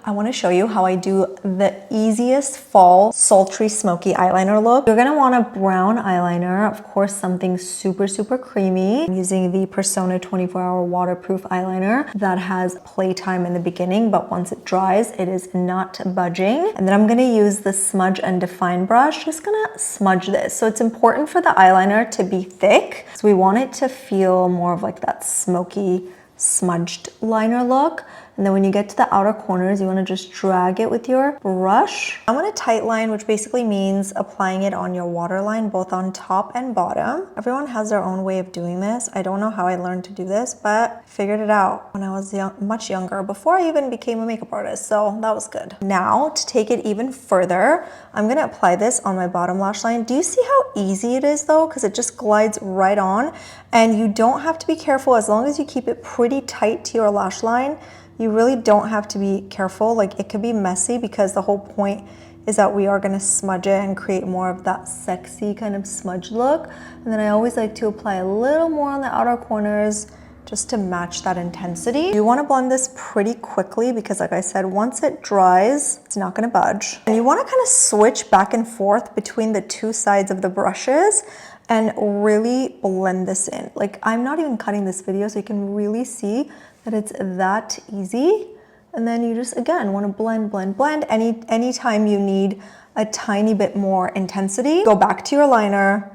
I want to show you how I do the easiest fall sultry smoky eyeliner look. You're going to want a brown eyeliner, of course something super, super creamy. I'm using the Persona 24-hour waterproof eyeliner that has playtime in the beginning, but once it dries, it is not budging. And then I'm going to use the smudge and define brush. Just going to smudge this. So it's important for the eyeliner to be thick. So we want it to feel more of like that smoky smudged liner look. And then when you get to the outer corners, you want to just drag it with your brush. I'm going to tight line, which basically means applying it on your waterline, both on top and bottom. Everyone has their own way of doing this. I don't know how I learned to do this, but I figured it out when I was much younger, before I even became a makeup artist. So that was good. Now to take it even further, I'm going to apply this on my bottom lash line. Do you see how easy it is though? Because it just glides right on, and you don't have to be careful as long as you keep it pretty tight to your lash line. You really don't have to be careful. Like, it could be messy because the whole point is that we are going to smudge it and create more of that sexy kind of smudge look. And then I always like to apply a little more on the outer corners just to match that intensity. You want to blend this pretty quickly because, like I said, once it dries, it's not going to budge. And you want to kind of switch back and forth between the two sides of the brushes and really blend this in. Like, I'm not even cutting this video, so you can really see that it's that easy. And then you just, again, want to blend, blend, blend. Anytime you need a tiny bit more intensity, go back to your liner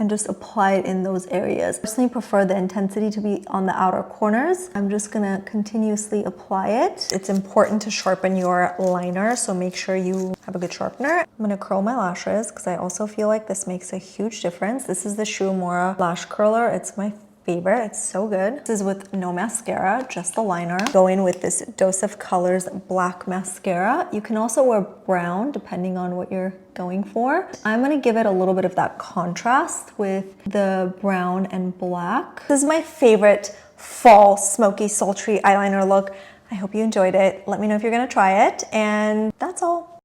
and just apply it in those areas. I personally prefer the intensity to be on the outer corners. I'm just gonna continuously apply it. It's important to sharpen your liner, so make sure you have a good sharpener. I'm gonna curl my lashes because I also feel like this makes a huge difference. This is the Shu Uemura lash curler. It's my favorite. It's so good. This is with no mascara, just the liner. Go in with this Dose of Colors black mascara. You can also wear brown depending on what you're going for. I'm gonna give it a little bit of that contrast with the brown and black. This is my favorite fall smoky sultry eyeliner look. I hope you enjoyed it. Let me know if you're gonna try it, and that's all.